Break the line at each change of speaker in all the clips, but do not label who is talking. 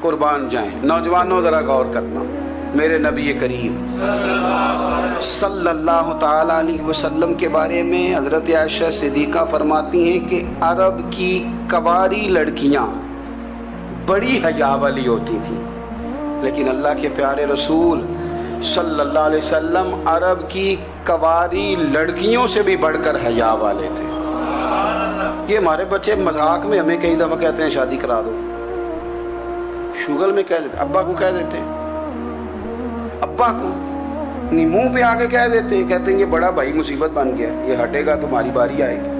قربان جائیں۔ نوجوانوں ذرا غور کرنا، میرے نبی کریم صلی اللہ تعالی علیہ وسلم کے بارے میں حضرت عائشہ صدیقہ فرماتی ہیں کہ عرب کی کواری لڑکیاں بڑی حیا والی ہوتی تھیں، لیکن اللہ کے پیارے رسول صلی اللہ علیہ وسلم عرب کی کواری لڑکیوں سے بھی بڑھ کر حیا والے تھے۔ یہ ہمارے بچے مذاق میں ہمیں کئی دفعہ کہتے ہیں شادی کرا دو، شوگل میں کہہ دیتے، ابا کو کہہ دیتے ہیں، ابا کو منہ پہ آگے کہہ دیتے ہیں، کہتے ہیں یہ بڑا بھائی مصیبت بن گیا، یہ ہٹے گا تمہاری باری آئے گی۔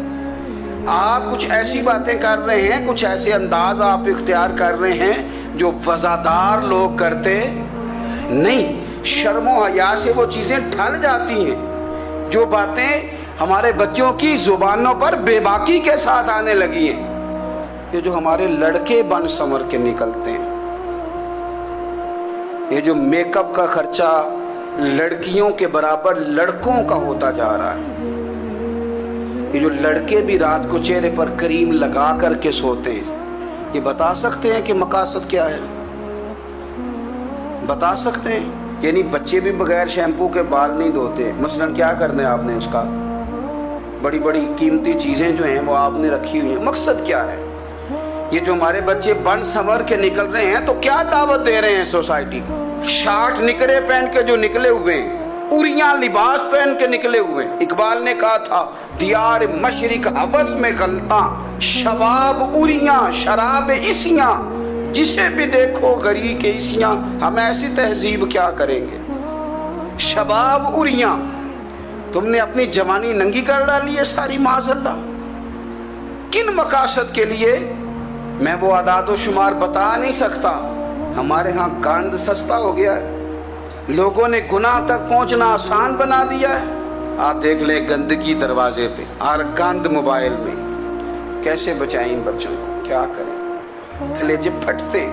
آپ کچھ ایسی باتیں کر رہے ہیں، کچھ ایسے انداز آپ اختیار کر رہے ہیں جو وفادار لوگ کرتے نہیں۔ شرم و حیا سے وہ چیزیں ٹھل جاتی ہیں، جو باتیں ہمارے بچوں کی زبانوں پر بے باکی کے ساتھ آنے لگی ہیں۔ یہ جو ہمارے لڑکے بن سنور کے نکلتے ہیں، یہ جو میک اپ کا خرچہ لڑکیوں کے برابر لڑکوں کا ہوتا جا رہا ہے، یہ جو لڑکے بھی رات کو چہرے پر کریم لگا کر کے سوتے ہیں، یہ بتا سکتے ہیں کہ مقاصد کیا ہے؟ بتا سکتے ہیں؟ یعنی بچے بھی بغیر شیمپو کے بال نہیں دھوتے، مثلا کیا کرنا ہے آپ نے اس کا؟ بڑی بڑی قیمتی چیزیں جو ہیں وہ آپ نے رکھی ہوئی ہیں، مقصد کیا ہے؟ یہ جو ہمارے بچے بن سنور کے نکل رہے ہیں تو کیا دعوت دے رہے ہیں سوسائٹی کو؟ شارٹ نکرے پہن کے جو نکلے ہوئے ہیں، اوریاں لباس پہن کے نکلے ہوئے ہیں۔ اقبال نے کہا تھا دیار مشرق ہوس میں غلطاں، شباب اوریاں شراب عیسیاں، جسے بھی دیکھو غری کے عیسیاں، ہم ایسی تہذیب کیا کریں گے؟ شباب اوریاں، تم نے اپنی جوانی ننگی کر ڈالی ہے ساری، معاذ اللہ۔ کن مقاصد کے لیے؟ میں وہ اعداد و شمار بتا نہیں سکتا۔ ہمارے ہاں گند سستا ہو گیا ہے، لوگوں نے گناہ تک پہنچنا آسان بنا دیا ہے۔ آپ دیکھ لیں گندگی دروازے پہ اور گند موبائل میں، کیسے بچائیں ان بچوں کو؟ کیا کریں؟ کلیجے پھٹتے،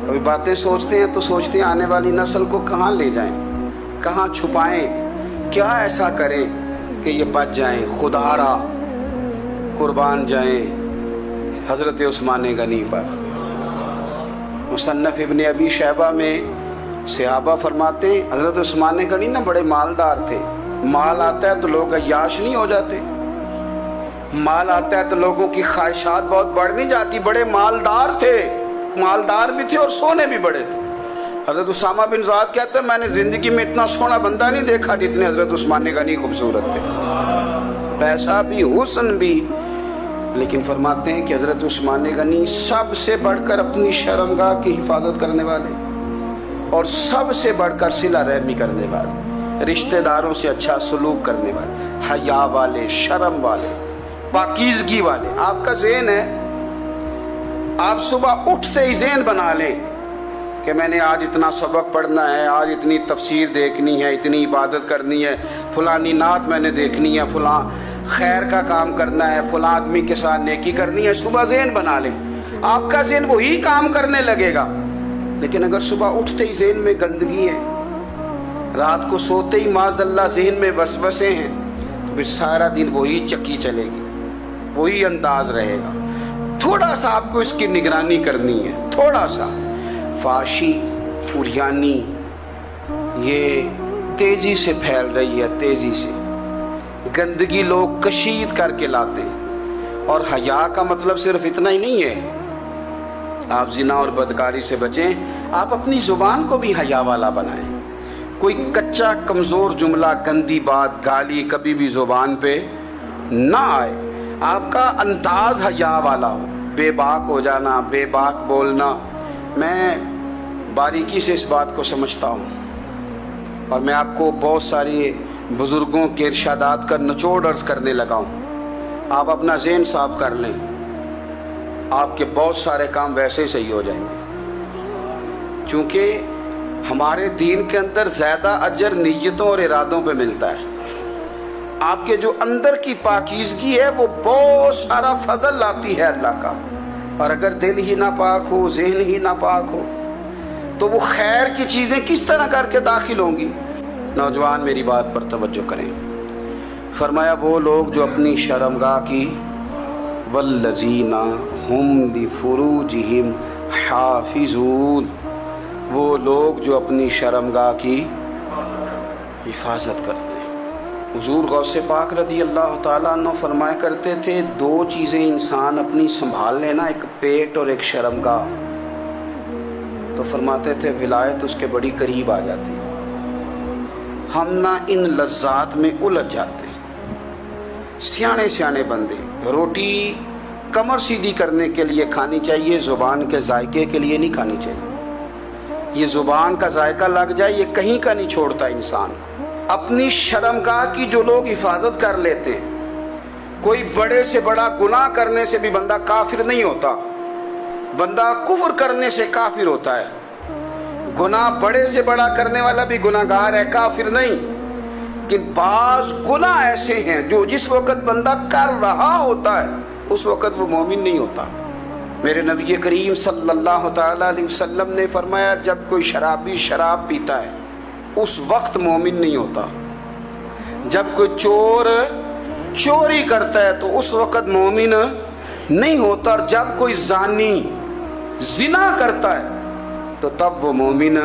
کبھی باتیں سوچتے ہیں تو سوچتے ہیں آنے والی نسل کو کہاں لے جائیں، کہاں چھپائیں، کیا ایسا کریں کہ یہ بچ جائیں۔ خدا را قربان جائیں حضرت عثمان غنی پر۔ مصنف ابن ابی شیبہ میں صحابہ فرماتے ہیں حضرت عثمان غنی نا بڑے مالدار تھے۔ مال آتا ہے تو لوگ عیاش نہیں ہو جاتے، مال آتا ہے تو لوگوں کی خواہشات بہت بڑھ نہیں جاتی۔ بڑے مالدار تھے، مالدار بھی تھے اور سونے بھی بڑے تھے۔ حضرت اسامہ بن زید کہتے ہیں میں نے زندگی میں اتنا سونا بندہ نہیں دیکھا جتنے حضرت عثمان غنی خوبصورت تھے، پیسہ بھی حسن بھی۔ لیکن فرماتے ہیں کہ حضرت عثمان غنی سب سے بڑھ کر اپنی شرمگاہ کی حفاظت کرنے والے، اور سب سے بڑھ کر صلہ رحمی کرنے والے، رشتہ داروں سے اچھا سلوک کرنے والے، حیا والے، شرم والے، پاکیزگی والے۔ آپ کا ذہن ہے، آپ صبح اٹھتے ہی ذہن بنا لیں کہ میں نے آج اتنا سبق پڑھنا ہے، آج اتنی تفسیر دیکھنی ہے، اتنی عبادت کرنی ہے، فلانی نعت میں نے دیکھنی ہے، فلاں خیر کا کام کرنا ہے، فلاں آدمی کے ساتھ نیکی کرنی ہے۔ صبح ذہن بنا لیں، آپ کا ذہن وہی کام کرنے لگے گا۔ لیکن اگر صبح اٹھتے ہی ذہن میں گندگی ہے، رات کو سوتے ہی معاذ اللہ ذہن میں وسوسے ہیں، تو پھر سارا دن وہی چکی چلے گی، وہی انداز رہے گا۔ تھوڑا سا آپ کو اس کی نگرانی کرنی ہے، تھوڑا سا۔ فحاشی، عریانی یہ تیزی سے پھیل رہی ہے، تیزی سے گندگی لوگ کشید کر کے لاتے ہیں۔ اور حیا کا مطلب صرف اتنا ہی نہیں ہے آپ زنا اور بدکاری سے بچیں، آپ اپنی زبان کو بھی حیا والا بنائیں۔ کوئی کچا کمزور جملہ، گندی بات، گالی کبھی بھی زبان پہ نہ آئے، آپ کا انداز حیا والا ہو، بے باک ہو جانا، بے باک بولنا۔ میں باریکی سے اس بات کو سمجھتا ہوں، اور میں آپ کو بہت ساری بزرگوں کے ارشادات کا نچوڑ عرض کرنے لگا ہوں۔ آپ اپنا ذہن صاف کر لیں، آپ کے بہت سارے کام ویسے صحیح ہو جائیں گے، کیونکہ ہمارے دین کے اندر زیادہ اجر نیتوں اور ارادوں پہ ملتا ہے۔ آپ کے جو اندر کی پاکیزگی ہے وہ بہت سارا فضل لاتی ہے اللہ کا، اور اگر دل ہی نہ پاک ہو، ذہن ہی نہ پاک ہو، تو وہ خیر کی چیزیں کس طرح کر کے داخل ہوں گی؟ نوجوان میری بات پر توجہ کریں۔ فرمایا وہ لوگ جو اپنی شرمگاہ کی والذین ہم لفروجہم حافظون، وہ لوگ جو اپنی شرمگاہ کی حفاظت کرتے ہیں۔ حضور غوث پاک رضی اللہ تعالیٰ عنہ فرمایا کرتے تھے، دو چیزیں انسان اپنی سنبھال لینا، ایک پیٹ اور ایک شرمگاہ، تو فرماتے تھے ولایت اس کے بڑی قریب آ جاتی۔ ہم نہ ان لذات میں الجھ جاتے ہیں۔ سیانے سیانے بندے، روٹی کمر سیدھی کرنے کے لیے کھانی چاہیے، زبان کے ذائقے کے لیے نہیں کھانی چاہیے۔ یہ زبان کا ذائقہ لگ جائے یہ کہیں کا نہیں چھوڑتا انسان۔ اپنی شرمگاہ کی جو لوگ حفاظت کر لیتے ہیں، کوئی بڑے سے بڑا گناہ کرنے سے بھی بندہ کافر نہیں ہوتا، بندہ کفر کرنے سے کافر ہوتا ہے۔ گناہ بڑے سے بڑا کرنے والا بھی گناہ گار ہے، کافر نہیں۔ لیکن بعض گناہ ایسے ہیں جو جس وقت بندہ کر رہا ہوتا ہے اس وقت وہ مومن نہیں ہوتا۔ میرے نبی کریم صلی اللہ تعالیٰ علیہ وسلم نے فرمایا، جب کوئی شرابی شراب پیتا ہے اس وقت مومن نہیں ہوتا۔ جب کوئی چور چوری کرتا ہے تو اس وقت مومن نہیں ہوتا، اور جب کوئی زانی زنا کرتا ہے تو تب وہ مومن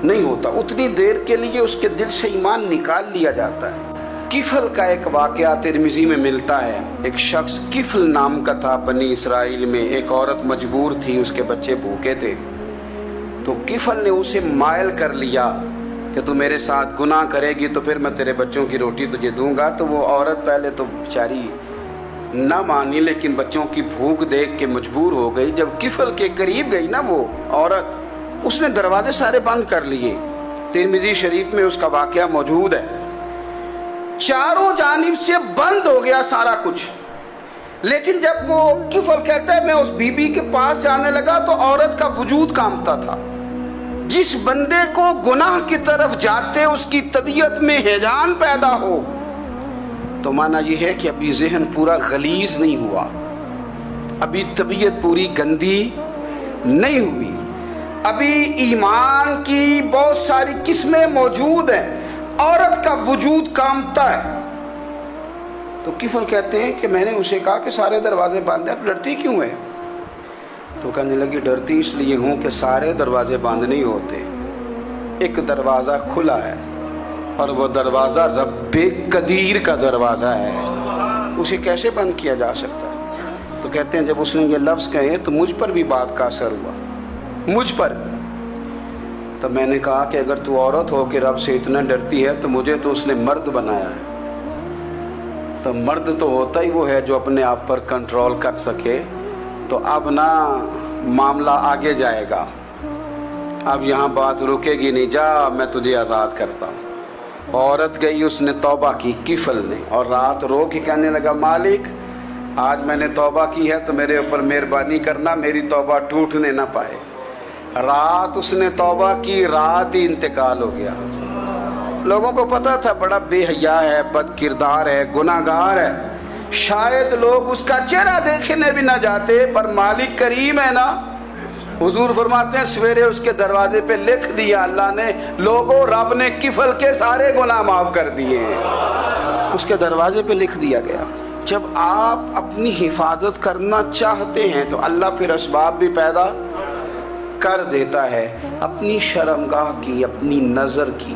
نہیں ہوتا۔ اتنی دیر کے لیے اس کے دل سے ایمان نکال لیا جاتا ہے۔ کفل کا ایک واقعہ ترمذی میں ملتا ہے۔ ایک شخص کفل نام کا تھا بنی اسرائیل میں، ایک عورت مجبور تھی، اس کے بچے بھوکے تھے، تو کفل نے اسے مائل کر لیا کہ تو میرے ساتھ گناہ کرے گی تو پھر میں تیرے بچوں کی روٹی تجھے دوں گا۔ تو وہ عورت پہلے تو بیچاری نہ مانی، لیکن بچوں کی بھوک دیکھ کے مجبور ہو گئی۔ جب کفل کے قریب گئی نا وہ عورت، اس نے دروازے سارے بند کر لیے۔ ترمذی شریف میں اس کا واقعہ موجود ہے۔ چاروں جانب سے بند ہو گیا سارا کچھ، لیکن جب وہ کفل کہتا ہے میں اس بی بی کے پاس جانے لگا تو عورت کا وجود کانپتا تھا۔ جس بندے کو گناہ کی طرف جاتے اس کی طبیعت میں ہیجان پیدا ہو تو مانا یہ ہے کہ ابھی ذہن پورا غلیظ نہیں ہوا، ابھی طبیعت پوری گندی نہیں ہوئی، ابھی ایمان کی بہت ساری قسمیں موجود ہیں، عورت کا وجود کانپتا ہے۔ تو کفل کہتے ہیں کہ میں نے اسے کہا کہ سارے دروازے بند ہیں، ڈرتی کیوں ہے؟ تو کہنے لگی ڈرتی اس لیے ہوں کہ سارے دروازے بند نہیں ہوتے، ایک دروازہ کھلا ہے اور وہ دروازہ رب قدیر کا دروازہ ہے، اسے کیسے بند کیا جا سکتا ہے؟ تو کہتے ہیں جب اس نے یہ لفظ کہے تو مجھ پر بھی بات کا اثر ہوا، مجھ پر۔ تو میں نے کہا کہ اگر تو عورت ہو کے رب سے اتنا ڈرتی ہے تو مجھے تو اس نے مرد بنایا ہے، تو مرد تو ہوتا ہی وہ ہے جو اپنے آپ پر کنٹرول کر سکے۔ تو اب نہ معاملہ آگے جائے گا، اب یہاں بات رکے گی نہیں، جا میں تجھے آزاد کرتا ہوں۔ عورت گئی، اس نے توبہ کی کفل نے، اور رات رو کے کہنے لگا مالک آج میں نے توبہ کی ہے تو میرے اوپر مہربانی کرنا، میری توبہ ٹوٹنے نہ پائے۔ رات اس نے توبہ کی، رات ہی انتقال ہو گیا۔ لوگوں کو پتا تھا بڑا بے حیا ہے، بد کردار ہے، گناہ گار ہے، شاید لوگ اس کا چہرہ دیکھنے بھی نہ جاتے، پر مالک کریم ہے نا۔ حضور فرماتے ہیں سویرے اس کے دروازے پہ لکھ دیا اللہ نے، لوگوں رب نے کفل کے سارے گناہ معاف کر دیے ہیں، اس کے دروازے پہ لکھ دیا گیا۔ جب آپ اپنی حفاظت کرنا چاہتے ہیں تو اللہ پھر اسباب بھی پیدا کر دیتا ہے۔ اپنی شرمگاہ کی، اپنی نظر کی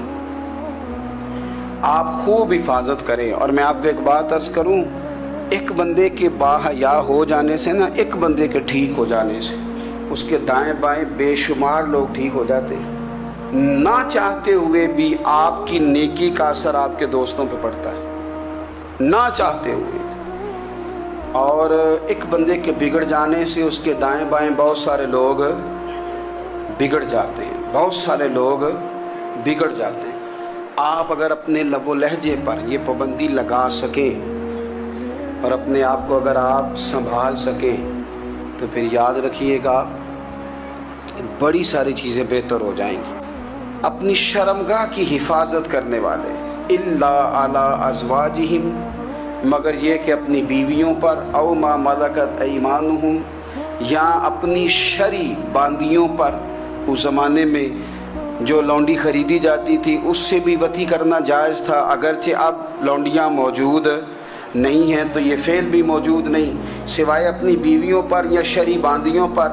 آپ خوب حفاظت کریں۔ اور میں آپ کو ایک بات عرض کروں، ایک بندے کے باحیا ہو جانے سے نا، ایک بندے کے ٹھیک ہو جانے سے اس کے دائیں بائیں بے شمار لوگ ٹھیک ہو جاتے ہیں۔ نہ چاہتے ہوئے بھی آپ کی نیکی کا اثر آپ کے دوستوں پہ پڑتا ہے، نہ چاہتے ہوئے۔ اور ایک بندے کے بگڑ جانے سے اس کے دائیں بائیں بہت سارے لوگ بگڑ جاتے ہیں، بہت سارے لوگ بگڑ جاتے ہیں۔ آپ اگر اپنے لب و لہجے پر یہ پابندی لگا سکیں اور اپنے آپ کو اگر آپ سنبھال سکیں تو پھر یاد رکھیے گا بڑی ساری چیزیں بہتر ہو جائیں گی۔ اپنی شرمگاہ کی حفاظت کرنے والے الا علی ازواجہم، مگر یہ کہ اپنی بیویوں پر، او ما ملکت ایمانہم، یا اپنی شرعی باندیوں پر۔ اس زمانے میں جو لونڈی خریدی جاتی تھی اس سے بھی وطی کرنا جائز تھا، اگرچہ اب لونڈیاں موجود نہیں ہیں تو یہ فعل بھی موجود نہیں، سوائے اپنی بیویوں پر یا شرعی باندیوں پر۔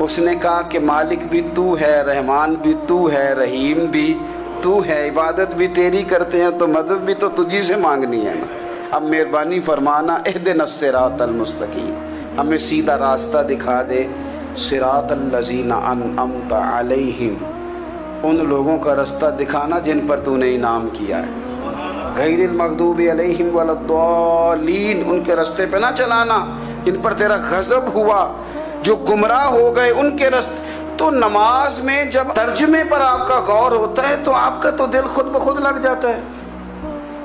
اس نے کہا کہ مالک بھی تو ہے, رحمان بھی تو ہے, رحیم بھی تو ہے, عبادت بھی تیری کرتے ہیں تو مدد بھی تو تجھی سے مانگنی ہے نا. اب مہربانی فرمانا اہدنا الصراط المستقیم, ہمیں سیدھا راستہ دکھا دے. صراط الذین انعمت علیہم, ان لوگوں کا راستہ دکھانا جن پر تو نے انعام کیا ہے. غیر المغضوب علیہم ولا الضالین, ان کے راستے پہ نہ چلانا جن پر تیرا غضب ہوا, جو گمراہ ہو گئے ان کے راستے. تو نماز میں جب ترجمے پر آپ کا غور ہوتا ہے تو آپ کا تو دل خود بخود لگ جاتا ہے,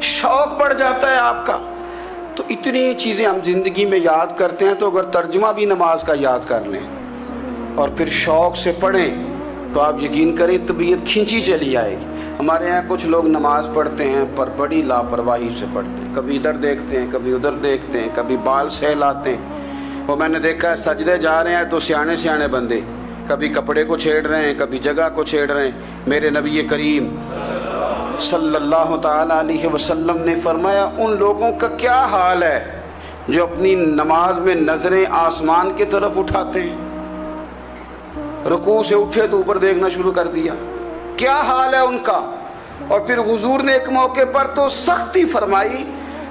شوق بڑھ جاتا ہے آپ کا. تو اتنی چیزیں ہم زندگی میں یاد کرتے ہیں, تو اگر ترجمہ بھی نماز کا یاد کر لیں اور پھر شوق سے پڑھیں تو آپ یقین کریں طبیعت کھینچی چلی آئے گی. ہمارے یہاں کچھ لوگ نماز پڑھتے ہیں پر بڑی لاپرواہی سے پڑھتے ہیں, کبھی ادھر دیکھتے ہیں, کبھی ادھر دیکھتے ہیں, کبھی بال سہلاتے ہیں. وہ میں نے دیکھا ہے سجدے جا رہے ہیں تو سیانے بندے کبھی کپڑے کو چھیڑ رہے ہیں, کبھی جگہ کو چھیڑ رہے ہیں. میرے نبی کریم صلی اللہ تعالی علیہ وسلم نے فرمایا ان لوگوں کا کیا حال ہے جو اپنی نماز میں نظریں آسمان کی طرف اٹھاتے ہیں, رکوع سے اٹھے تو اوپر دیکھنا شروع کر دیا, کیا حال ہے ان کا. اور پھر حضور نے ایک موقع پر تو سختی فرمائی,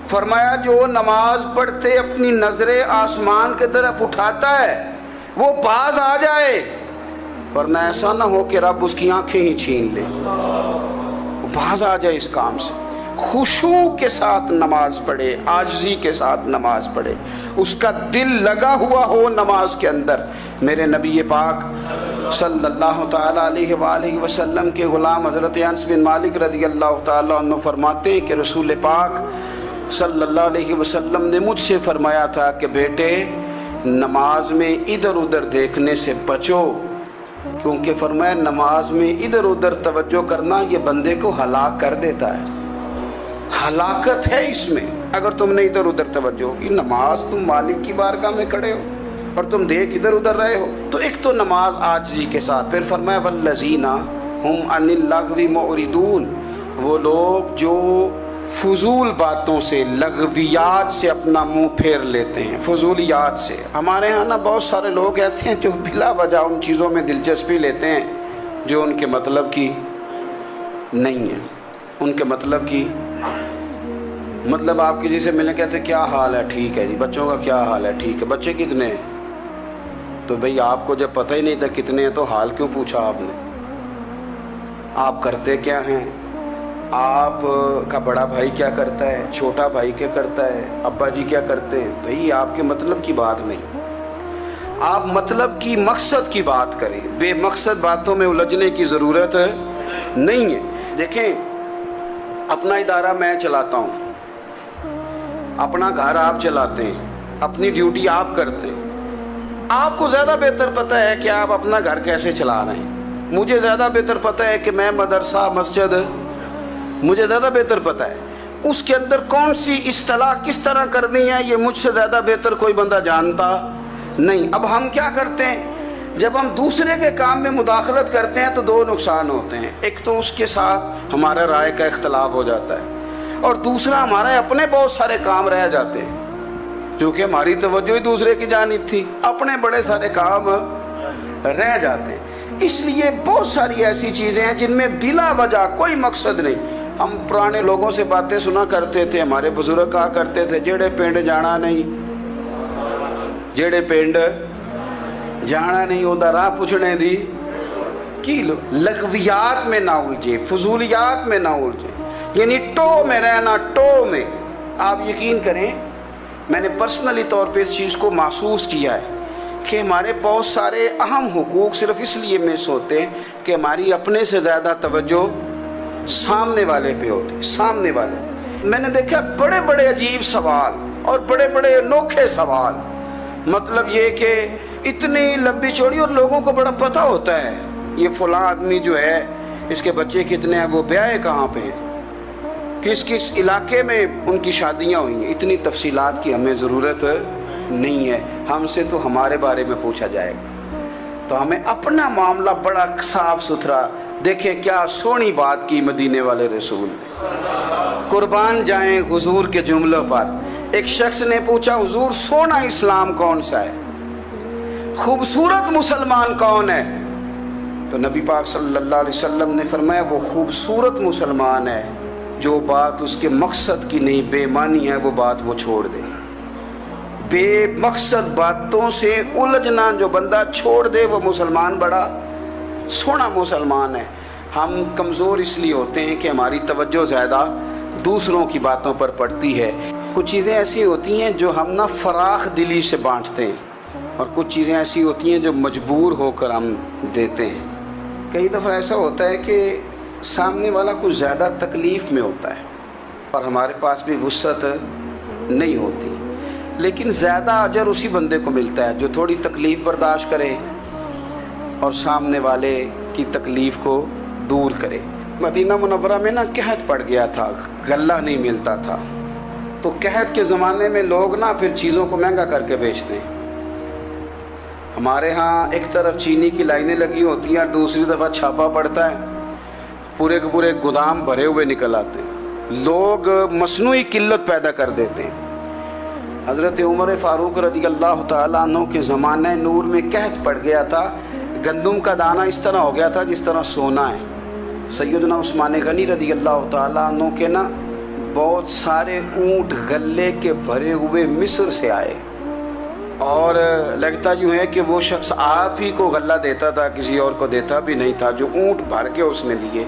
فرمایا جو نماز پڑھتے اپنی نظریں آسمان کی طرف اٹھاتا ہے وہ باز آ جائے, ورنہ ایسا نہ ہو کہ رب اس کی آنکھیں ہی چھین لے. باز آ جائے اس کام سے. خشوع کے ساتھ نماز پڑھے, عاجزی کے ساتھ نماز پڑھے, اس کا دل لگا ہوا ہو نماز کے اندر. میرے نبی پاک صلی اللہ تعالی علیہ وآلہ وسلم کے غلام حضرت انس بن مالک رضی اللہ تعالی عنہ فرماتے ہیں کہ رسول پاک صلی اللہ علیہ وسلم نے مجھ سے فرمایا تھا کہ بیٹے نماز میں ادھر ادھر دیکھنے سے بچو, کیونکہ فرمایا نماز میں ادھر ادھر توجہ کرنا یہ بندے کو ہلاک کر دیتا ہے. ہلاکت ہے اس میں اگر تم نے ادھر ادھر توجہ ہوگی. نماز تم مالک کی بارگاہ میں کھڑے ہو اور تم دیکھ ادھر ادھر رہے ہو. تو ایک تو نماز عاجزی کے ساتھ. پھر فرمایا والذین ہم عن اللغو معرضون, وہ لوگ جو فضول باتوں سے, لغویات سے اپنا منہ پھیر لیتے ہیں, فضولیات سے. ہمارے ہاں نا بہت سارے لوگ ایسے ہیں جو بلا وجہ ان چیزوں میں دلچسپی لیتے ہیں جو ان کے مطلب کی نہیں ہے. ان کے مطلب کی مطلب آپ کسی سے ملیں کہتے ہیں کیا حال ہے, ٹھیک ہے جی. بچوں کا کیا حال ہے, ٹھیک ہے. بچے کتنے ہیں؟ تو بھئی آپ کو جب پتہ ہی نہیں تھا کتنے ہیں تو حال کیوں پوچھا آپ نے؟ آپ کرتے کیا ہیں, آپ کا بڑا بھائی کیا کرتا ہے, چھوٹا بھائی کیا کرتا ہے, ابا جی کیا کرتے ہیں. بھئی آپ کے مطلب کی بات نہیں, آپ مطلب کی مقصد کی بات کریں. بے مقصد باتوں میں الجھنے کی ضرورت نہیں ہے. دیکھیں اپنا ادارہ میں چلاتا ہوں, اپنا گھر آپ چلاتے ہیں, اپنی ڈیوٹی آپ کرتے ہیں. آپ کو زیادہ بہتر پتہ ہے کہ آپ اپنا گھر کیسے چلا رہے ہیں. مجھے زیادہ بہتر پتہ ہے کہ میں مدرسہ مسجد, مجھے زیادہ بہتر پتہ ہے اس کے اندر کون سی اصطلاح کس طرح کرنی ہے. یہ مجھ سے زیادہ بہتر کوئی بندہ جانتا نہیں. اب ہم کیا کرتے ہیں, جب ہم دوسرے کے کام میں مداخلت کرتے ہیں تو دو نقصان ہوتے ہیں. ایک تو اس کے ساتھ ہمارا رائے کا اختلاف ہو جاتا ہے, اور دوسرا ہمارے اپنے بہت سارے کام رہ جاتے ہیں کیونکہ ہماری توجہ ہی دوسرے کی جانب تھی. اپنے بڑے سارے کام رہ جاتے ہیں. اس لیے بہت ساری ایسی چیزیں ہیں جن میں بلا وجہ کوئی مقصد نہیں. ہم پرانے لوگوں سے باتیں سنا کرتے تھے, ہمارے بزرگ کہا کرتے تھے جیڑے پنڈ جانا نہیں, جیڑے پنڈ جانا نہیں اودہ راہ پوچھنے دی کی. لغویات میں نہ الجھے, فضولیات میں نہ الجھے, یعنی ٹو میں رہنا, ٹو میں. آپ یقین کریں میں نے پرسنلی طور پہ اس چیز کو محسوس کیا ہے کہ ہمارے بہت سارے اہم حقوق صرف اس لیے مس ہوتے ہیں کہ ہماری اپنے سے زیادہ توجہ سامنے والے پہ ہوتی, سامنے والے. میں نے دیکھا بڑے بڑے عجیب سوال اور بڑے بڑے انوکھے سوال, مطلب یہ کہ اتنی لمبی چوڑی, اور لوگوں کو بڑا پتہ ہوتا ہے یہ فلاں آدمی جو ہے اس کے بچے کتنے ہیں, وہ بیاہ کہاں پہ ہیں, کس کس علاقے میں ان کی شادیاں ہوئی ہیں. اتنی تفصیلات کی ہمیں ضرورت نہیں ہے. ہم سے تو ہمارے بارے میں پوچھا جائے گا تو ہمیں اپنا معاملہ بڑا صاف ستھرا. دیکھیں کیا سونی بات کی مدینے والے رسول نے, قربان جائیں حضور کے جملوں پر. ایک شخص نے پوچھا حضور سونا اسلام کون سا ہے، خوبصورت مسلمان کون ہے؟ تو نبی پاک صلی اللہ علیہ وسلم نے فرمایا وہ خوبصورت مسلمان ہے جو بات اس کے مقصد کی نہیں، بے معنی ہے وہ بات وہ چھوڑ دے، بے مقصد باتوں سے الجھنا جو بندہ چھوڑ دے وہ مسلمان بڑا سونا مسلمان ہے۔ ہم کمزور اس لیے ہوتے ہیں کہ ہماری توجہ زیادہ دوسروں کی باتوں پر پڑتی ہے۔ کچھ چیزیں ایسی ہوتی ہیں جو ہم نہ فراخ دلی سے بانٹتے ہیں، اور کچھ چیزیں ایسی ہوتی ہیں جو مجبور ہو کر ہم دیتے ہیں۔ کئی دفعہ ایسا ہوتا ہے کہ سامنے والا کچھ زیادہ تکلیف میں ہوتا ہے اور ہمارے پاس بھی وسعت نہیں ہوتی، لیکن زیادہ اجر اسی بندے کو ملتا ہے جو تھوڑی تکلیف برداشت کرے اور سامنے والے کی تکلیف کو دور کرے۔ مدینہ منورہ میں نا قحط پڑ گیا تھا، غلہ نہیں ملتا تھا، تو قحط کے زمانے میں لوگ نا پھر چیزوں کو مہنگا کر کے بیچتے ہیں۔ ہمارے ہاں ایک طرف چینی کی لائنیں لگی ہوتی ہیں، دوسری دفعہ چھاپا پڑتا ہے، پورے کے پورے گودام بھرے ہوئے نکل آتے ہیں، لوگ مصنوعی قلت پیدا کر دیتے ہیں۔ حضرت عمر فاروق رضی اللہ تعالیٰ عنہ کے زمانہ نور میں قحط پڑ گیا تھا، گندم کا دانہ اس طرح ہو گیا تھا جس طرح سونا ہے۔ سیدنا عثمان غنی رضی اللہ تعالیٰ عنہ کے نا بہت سارے اونٹ غلے کے بھرے ہوئے مصر سے آئے، اور لگتا یوں ہے کہ وہ شخص آپ ہی کو غلہ دیتا تھا، کسی اور کو دیتا بھی نہیں تھا، جو اونٹ بھر کے اس نے لیے۔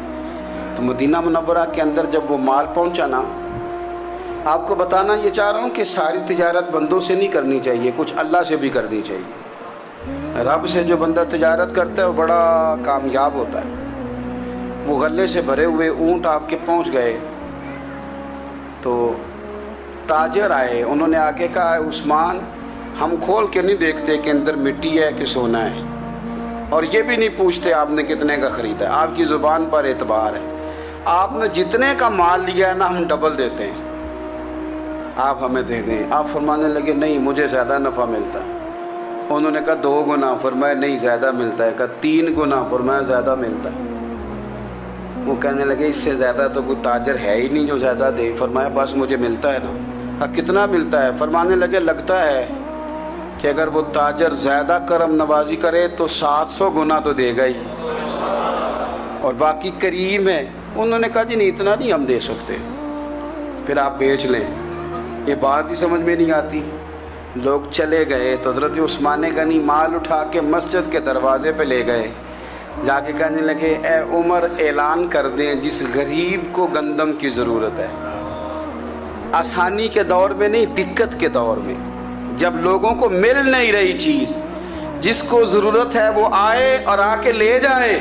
تو مدینہ منورہ کے اندر جب وہ مال پہنچا نا، آپ کو بتانا یہ چاہ رہا ہوں کہ ساری تجارت بندوں سے نہیں کرنی چاہیے، کچھ اللہ سے بھی کرنی چاہیے۔ رب سے جو بندہ تجارت کرتا ہے وہ بڑا کامیاب ہوتا ہے۔ وہ غلے سے بھرے ہوئے اونٹ آپ کے پہنچ گئے تو تاجر آئے، انہوں نے آگے کہا عثمان ہم کھول کے نہیں دیکھتے کہ اندر مٹی ہے کہ سونا ہے، اور یہ بھی نہیں پوچھتے آپ نے کتنے کا خریدا ہے، آپ کی زبان پر اعتبار ہے، آپ نے جتنے کا مال لیا ہے نا ہم ڈبل دیتے ہیں، آپ ہمیں دے دیں۔ آپ فرمانے لگے نہیں مجھے زیادہ نفع ملتا ہے۔ انہوں نے کہا 2 گنا، فرمایا نہیں زیادہ ملتا ہے، کہا 3 گنا، فرمایا زیادہ ملتا ہے۔ وہ کہنے لگے اس سے زیادہ تو کوئی تاجر ہے ہی نہیں جو زیادہ دے، فرمایا بس مجھے ملتا ہے نا۔ کتنا ملتا ہے؟ فرمانے لگے لگتا ہے کہ اگر وہ تاجر زیادہ کرم نوازی کرے تو 700 گنا تو دے گا ہی، اور باقی کریم ہے۔ انہوں نے کہا جی نہیں اتنا نہیں ہم دے سکتے، پھر آپ بیچ لیں۔ یہ بات ہی سمجھ میں نہیں آتی۔ لوگ چلے گئے تو حضرت عثمان غنی مال اٹھا کے مسجد کے دروازے پہ لے گئے، جا کے کہنے لگے اے عمر اعلان کر دیں جس غریب کو گندم کی ضرورت ہے، آسانی کے دور میں نہیں دقت کے دور میں، جب لوگوں کو مل نہیں رہی چیز، جس کو ضرورت ہے وہ آئے اور آ کے لے جائے۔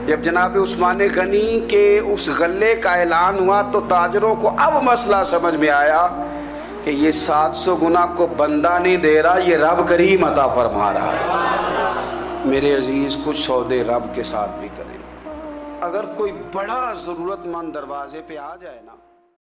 جب جناب عثمان غنی کے اس غلے کا اعلان ہوا تو تاجروں کو اب مسئلہ سمجھ میں آیا کہ یہ 700 گنا کو بندہ نہیں دے رہا، یہ رب کریم عطا فرما رہا ہے۔ میرے عزیز کچھ سودے رب کے ساتھ بھی کریں۔ اگر کوئی بڑا ضرورت مند دروازے پہ آ جائے نا